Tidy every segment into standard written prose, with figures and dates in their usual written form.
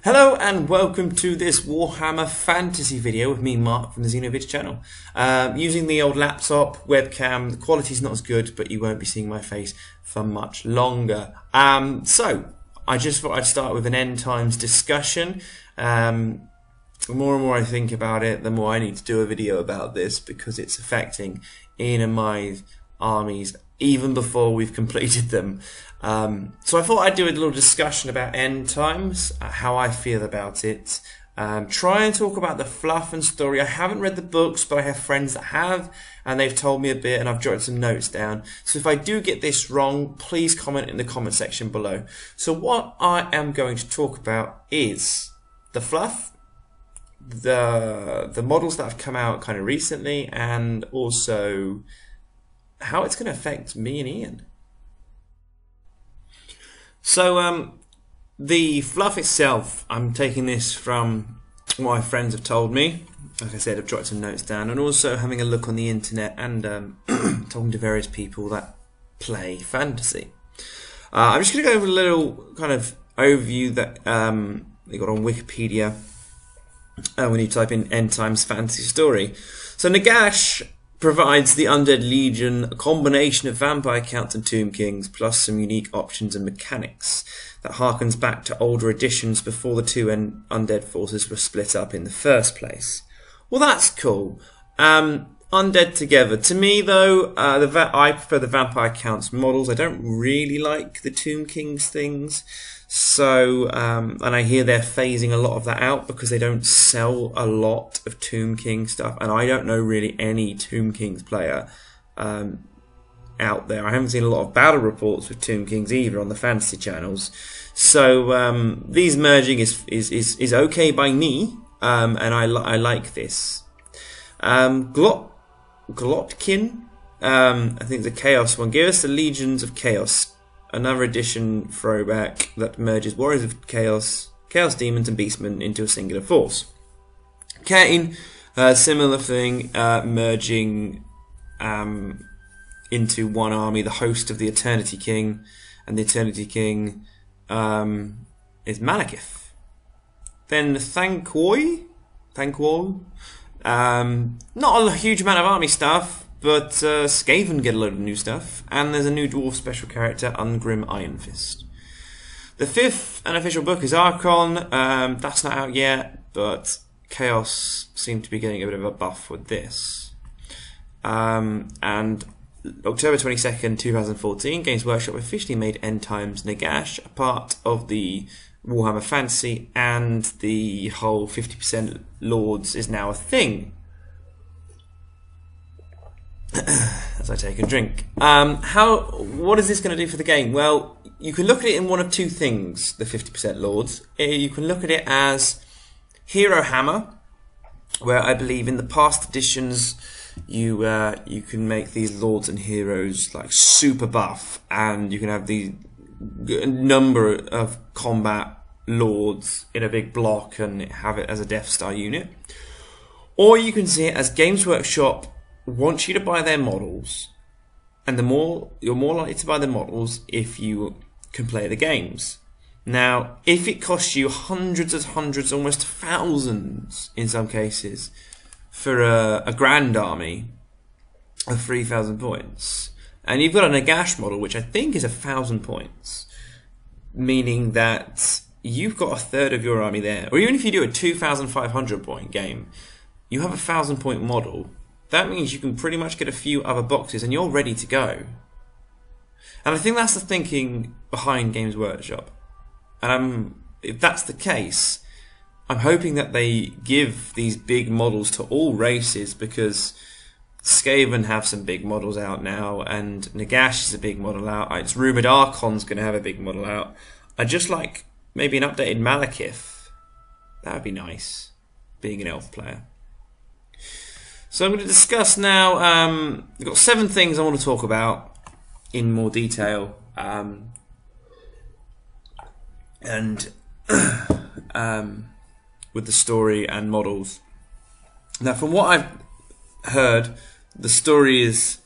Hello and welcome to this Warhammer fantasy video with me, Marc, from the Xenovids channel. Using the old laptop webcam, the quality's not as good, but you won't be seeing my face for much longer. So, I just thought I'd start with an end times discussion. The more and more I think about it, the more I need to do a video about this because it's affecting Ian and my armies even before we've completed them. So I thought I'd do a little discussion about end times, how I feel about it, try and talk about the fluff and story. I haven't read the books, but I have friends that have, and they've told me a bit, and I've jotted some notes down. So if I do get this wrong, please comment in the comment section below. So what I am going to talk about is the fluff, the models that have come out kind of recently, and also how it's going to affect me and Ian. So the fluff itself, I'm taking this from what my friends have told me. Like I said, I've jotted some notes down, and also having a look on the internet and talking to various people that play fantasy. I'm just going to go over a little kind of overview that they got on Wikipedia when you type in End Times Fantasy Story. So Nagash provides the Undead Legion a combination of vampire counts and tomb kings, plus some unique options and mechanics that harkens back to older editions before the two undead forces were split up in the first place. Well, that's cool. Undead together. To me, though, I prefer the vampire counts models. I don't really like the tomb kings things. So, and I hear they're phasing a lot of that out because they don't sell a lot of Tomb King stuff, and I don't know really any Tomb Kings player out there. I haven't seen a lot of battle reports with Tomb Kings either on the fantasy channels. So these merging is okay by me, and I like this. Glotkin, I think the Chaos one. Give us the Legions of Chaos. Another edition throwback that merges Warriors of Chaos, Chaos Demons and Beastmen into a singular force. Kane, similar thing, merging into one army, the host of the Eternity King, and the Eternity King is Malekith. Then Thanquoy, not a huge amount of army stuff, but Skaven get a load of new stuff, and there's a new dwarf special character, Ungrim Iron Fist. The fifth unofficial book is Archon. That's not out yet, but Chaos seem to be getting a bit of a buff with this. And October 22nd, 2014, Games Workshop officially made End Times Nagash a part of the Warhammer Fantasy, and the whole 50% Lords is now a thing. As I take a drink. What is this going to do for the game? Well, you can look at it in one of two things, the 50% Lords. You can look at it as Hero Hammer, where I believe in the past editions you can make these Lords and Heroes like super buff, and you can have the number of combat Lords in a big block and have it as a Death Star unit. Or you can see it as Games Workshop wants you to buy their models, and you're more likely to buy the models if you can play the games. Now, if it costs you hundreds, almost thousands in some cases, for a grand army of 3,000 points, and you've got a Nagash model which I think is 1,000 points, meaning that you've got a third of your army there, or even if you do a 2,500 point game, you have a 1,000 point model. That means you can pretty much get a few other boxes and you're ready to go. And I think that's the thinking behind Games Workshop. And if that's the case, I'm hoping that they give these big models to all races, because Skaven have some big models out now, and Nagash is a big model out. It's rumoured Archon's going to have a big model out. I'd just like maybe an updated Malekith. That would be nice, being an elf player. So I'm going to discuss now, I've got 7 things I want to talk about in more detail, and with the story and models. Now, from what I've heard, the story is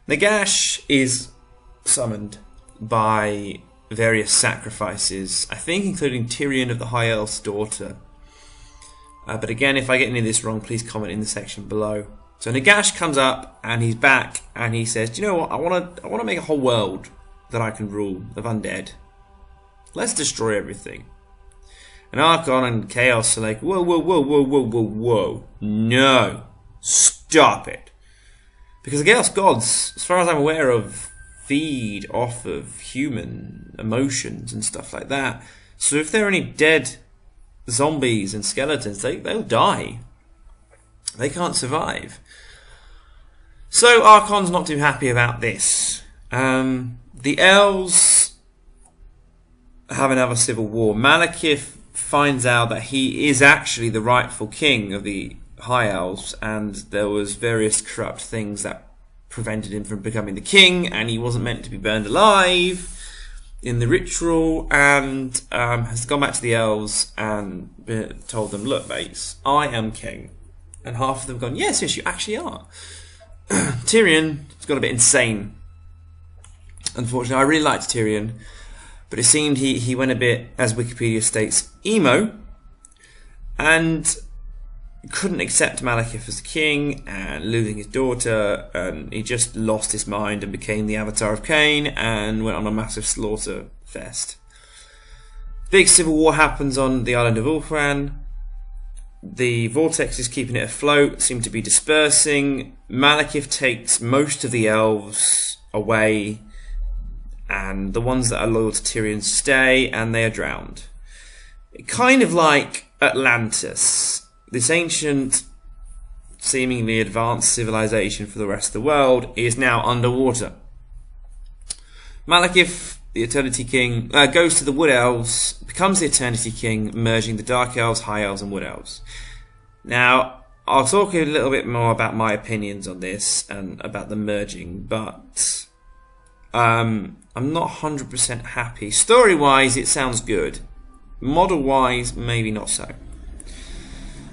Nagash is summoned by various sacrifices, I think including Tyrion of the High Elf's daughter. But again, if I get any of this wrong, please comment in the section below. So Nagash comes up and he's back and he says, "Do you know what? I want to make a whole world that I can rule of undead. Let's destroy everything." And Archon and Chaos are like, "Whoa, whoa, whoa, whoa, whoa, whoa, whoa! No, stop it!" Because the Chaos Gods, as far as I'm aware of, feed off of human emotions and stuff like that. So if there are any dead zombies and skeletons, they'll die. They can't survive. So Archon's not too happy about this. The elves have another civil war. Malekith finds out that he is actually the rightful king of the High Elves, and there was various corrupt things that prevented him from becoming the king, and he wasn't meant to be burned alive in the ritual, and has gone back to the elves and told them, "Look, mates, I am king." And half of them have gone, yes, you actually are. Tyrion has got a bit insane. Unfortunately, I really liked Tyrion, but it seemed he went a bit, as Wikipedia states, emo, and couldn't accept Malekith as king, and losing his daughter, and he just lost his mind and became the Avatar of Cain, and went on a massive slaughter fest. Big civil war happens on the island of Ulthran. The vortex is keeping it afloat, seem to be dispersing. Malekith takes most of the elves away, and the ones that are loyal to Tyrion stay, and they are drowned. Kind of like Atlantis, this ancient, seemingly advanced civilization for the rest of the world, is now underwater. Malekith, the Eternity King, goes to the Wood Elves, becomes the Eternity King, merging the Dark Elves, High Elves, and Wood Elves. Now, I'll talk a little bit more about my opinions on this and about the merging, but I'm not 100% happy. Story-wise, it sounds good. Model-wise, maybe not so.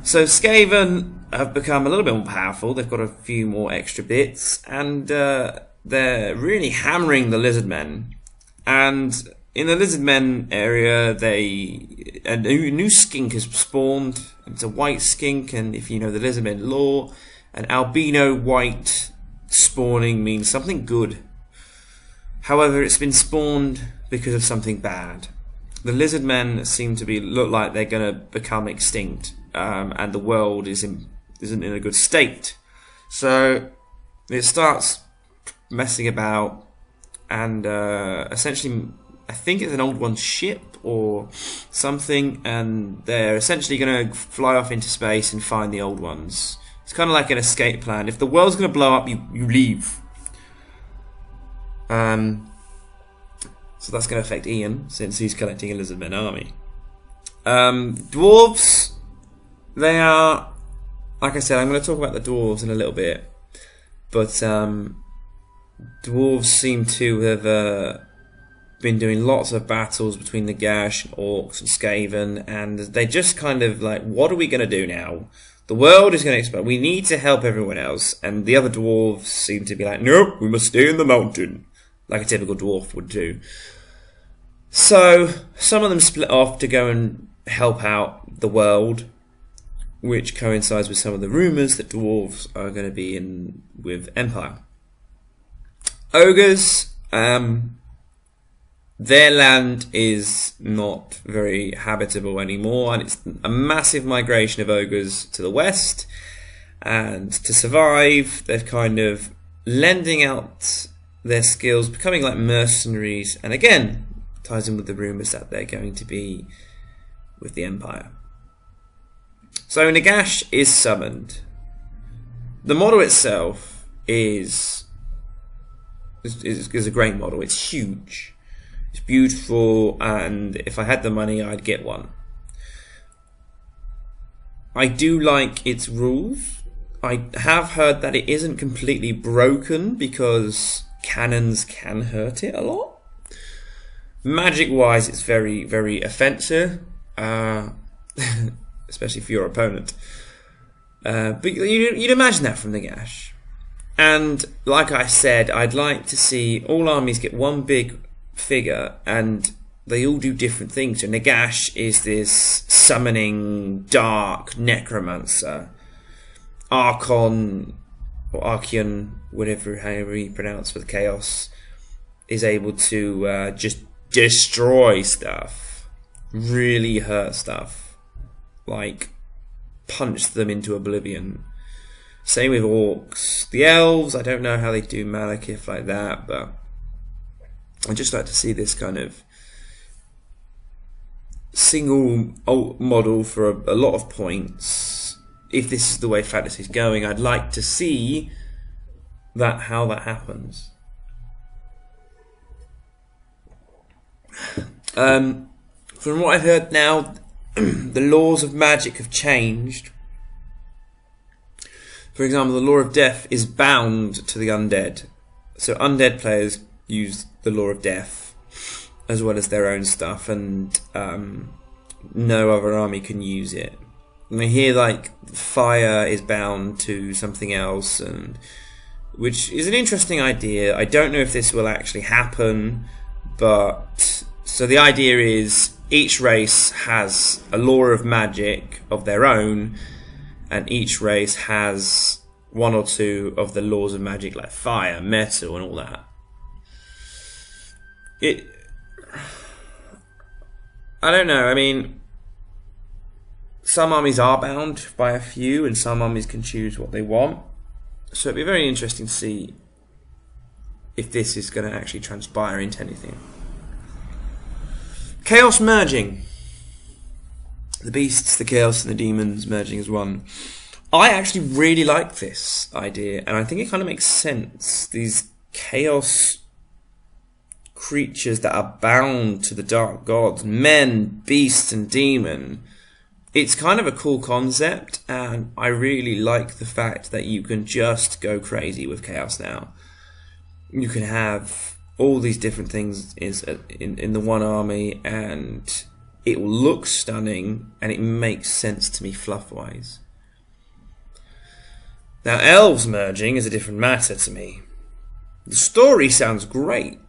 So Skaven have become a little bit more powerful. They've got a few more extra bits, and they're really hammering the Lizardmen. And in the Lizardmen area, a new skink has spawned. It's a white skink, and if you know the Lizardmen lore, an albino white spawning means something good. However, it's been spawned because of something bad. The Lizardmen seem to look like they're going to become extinct, and the world isn't in a good state. So it starts messing about, and essentially, I think it's an Old One's ship or something, and they're essentially going to fly off into space and find the Old Ones. It's kind of like an escape plan. If the world's going to blow up, you leave. So that's going to affect Ian, since he's collecting a Lizardmen army. Dwarves, they are, like I said, I'm going to talk about the dwarves in a little bit, but dwarves seem to have been doing lots of battles between the Gash and Orcs and Skaven, and they just kind of like, what are we going to do now? The world is going to explode. We need to help everyone else. And the other dwarves seem to be like, nope, we must stay in the mountain, like a typical dwarf would do. So some of them split off to go and help out the world, which coincides with some of the rumours that dwarves are going to be in with Empire. Ogres, their land is not very habitable anymore, and it's a massive migration of ogres to the west. And to survive, they're kind of lending out their skills, becoming like mercenaries, and again, ties in with the rumours that they're going to be with the Empire. So Nagash is summoned. The model itself is a great model. It's huge. It's beautiful, and if I had the money, I'd get one. I do like its rules. I have heard that it isn't completely broken because cannons can hurt it a lot. Magic-wise, it's very, very offensive, especially for your opponent. But you'd imagine that from Nagash. And like I said, I'd like to see all armies get one big figure, and they all do different things. So Nagash is this summoning dark necromancer. Archon, or Archeon, however you pronounce for the chaos, is able to just destroy stuff, really hurt stuff, like punch them into oblivion. Same with orcs. The elves, I don't know how they do Malekith like that, but I'd just like to see this kind of single model for a lot of points. If this is the way fantasy's going, I'd like to see how that happens. From what I've heard now, the laws of magic have changed. For example, the law of death is bound to the undead. So undead players use the law of death as well as their own stuff, and no other army can use it. And I hear like fire is bound to something else, and which is an interesting idea. I don't know if this will actually happen, but so the idea is each race has a law of magic of their own, and each race has one or two of the laws of magic like fire, metal, and all that. I don't know, I mean, some armies are bound by a few, and some armies can choose what they want. So it'd be very interesting to see if this is going to actually transpire into anything. Chaos merging. The beasts, the chaos, and the demons merging as one. I actually really like this idea, and I think it kind of makes sense. These chaos creatures that are bound to the dark gods, men, beasts, and demon. It's kind of a cool concept, and I really like the fact that you can just go crazy with chaos now. You can have all these different things in the one army, and it will look stunning, and it makes sense to me fluff-wise. Now, elves merging is a different matter to me. The story sounds great.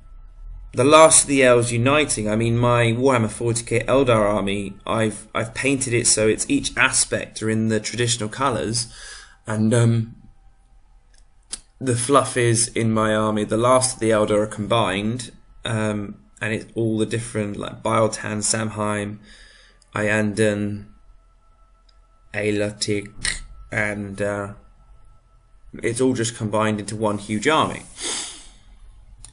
The last of the elves uniting. I mean, my Warhammer 40k Eldar army, I've painted it so it's each aspect are in the traditional colours, and the fluff is in my army. The last of the Eldar are combined, and it's all the different like Biotan, Samhain, Iandan, Aelatic, and it's all just combined into one huge army.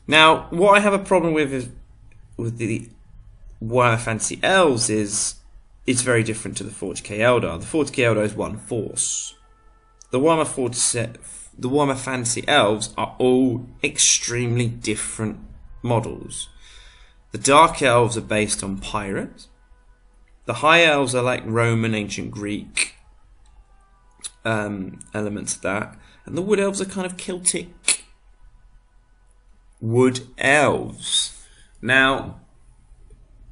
Now, what I have a problem with is with the Warhammer Fantasy Elves is it's very different to the 40k Eldar. The 40k Eldar is one force. The Warhammer Fantasy Elves are all extremely different models. The Dark Elves are based on pirates. The High Elves are like Roman, Ancient Greek elements of that. And the Wood Elves are kind of Celtic Wood Elves. Now,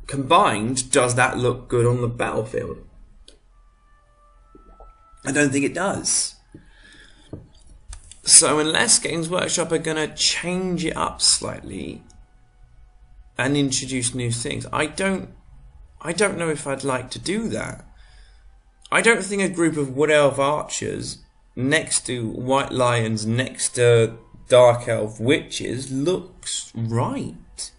combined, does that look good on the battlefield? I don't think it does. So unless Games Workshop are going to change it up slightly and introduce new things, I don't know if I'd like to do that. I don't think a group of Wood Elf archers next to White Lions, next to Dark Elf witches looks right.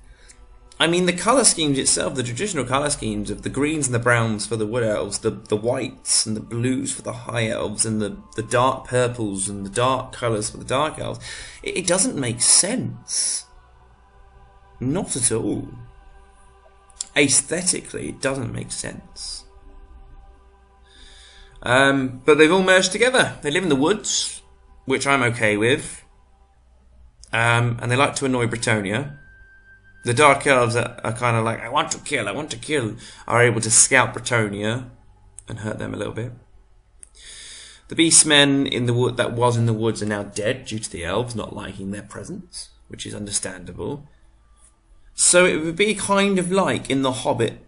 I mean, the colour schemes itself, the traditional colour schemes of the greens and the browns for the Wood Elves, the whites and the blues for the High Elves, and the dark purples and the dark colours for the Dark Elves, it doesn't make sense. Not at all. Aesthetically, it doesn't make sense. But they've all merged together. They live in the woods, which I'm okay with. And they like to annoy Bretonnia. The Dark Elves are kind of like, I want to kill, are able to scout Bretonnia and hurt them a little bit. The Beastmen in the wood that was in the woods are now dead due to the elves not liking their presence, which is understandable. So it would be kind of like in The Hobbit.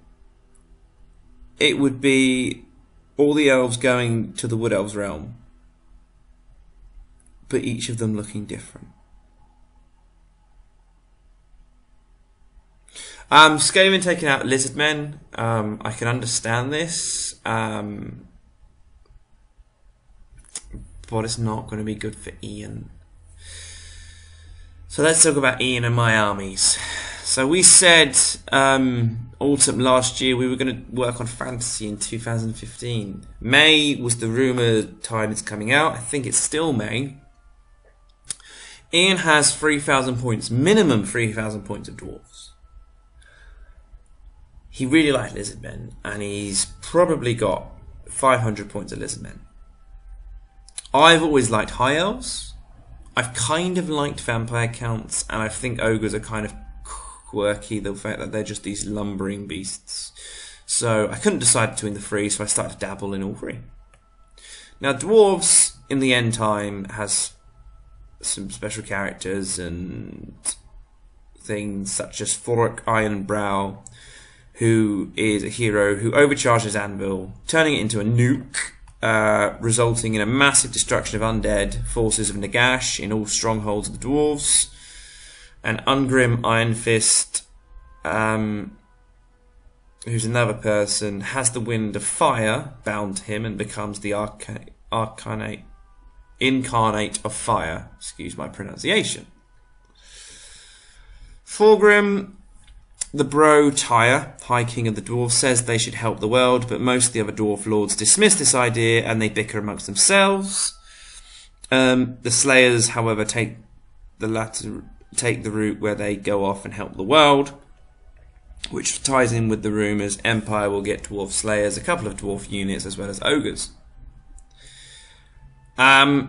It would be all the elves going to the Wood Elves realm, but each of them looking different. Skaven taking out lizardmen. I can understand this, but it's not going to be good for Ian. So let's talk about Ian and my armies. So we said autumn last year we were going to work on fantasy in 2015. May was the rumoured time it's coming out. I think it's still May. Ian has 3,000 points, minimum 3,000 points of dwarves. He really liked lizardmen, and he's probably got 500 points of lizardmen. I've always liked high elves. I've kind of liked vampire counts, and I think ogres are kind of quirky, the fact that they're just these lumbering beasts. So I couldn't decide between the three, so I started to dabble in all three. Now dwarves in the end time has some special characters and things such as Thorok Ironbrow, who is a hero who overcharges Anvil, turning it into a nuke, resulting in a massive destruction of undead forces of Nagash in all strongholds of the dwarves. And Ungrim Iron Fist, who's another person, has the wind of fire bound to him and becomes the incarnate of fire. Excuse my pronunciation. Thorgrim, the Bro Tyre, High King of the Dwarves, says they should help the world, but most of the other dwarf lords dismiss this idea and they bicker amongst themselves. The Slayers, however, take the route where they go off and help the world, which ties in with the rumours Empire will get dwarf Slayers, a couple of dwarf units, as well as ogres. There's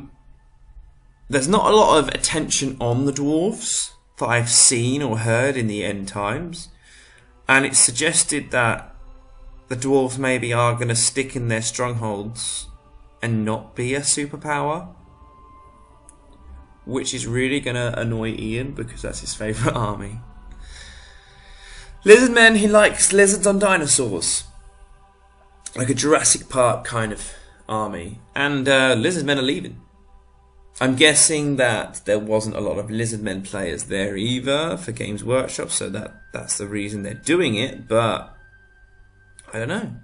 not a lot of attention on the dwarves that I've seen or heard in the end times, and it's suggested that the dwarves maybe are going to stick in their strongholds and not be a superpower, which is really going to annoy Ian because that's his favourite army. Lizardmen, he likes lizards on dinosaurs, like a Jurassic Park kind of army, and lizardmen are leaving. I'm guessing that there wasn't a lot of lizardmen players there either for Games Workshop, so that's the reason they're doing it, but I don't know.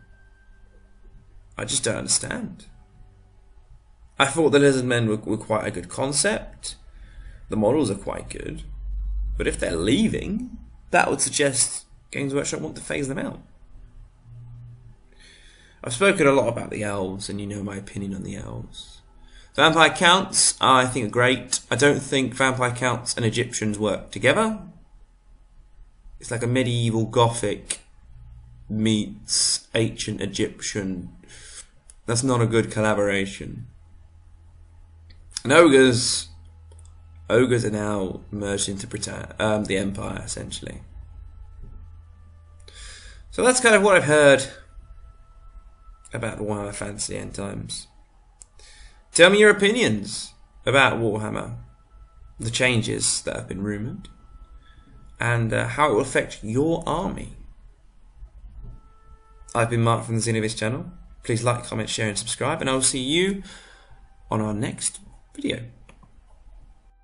I just don't understand. I thought the lizardmen were quite a good concept. The models are quite good. But if they're leaving, that would suggest Games Workshop want to phase them out. I've spoken a lot about the elves, and you know my opinion on the elves. Vampire counts, I think, are great. I don't think vampire counts and Egyptians work together. It's like a medieval Gothic meets ancient Egyptian. That's not a good collaboration. And ogres are now merged into the Empire, essentially. So that's kind of what I've heard about the Warhammer Fantasy End Times. Tell me your opinions about Warhammer, the changes that have been rumoured, and how it will affect your army. I've been Mark from the Xenovis channel. Please like, comment, share and subscribe, and I will see you on our next video.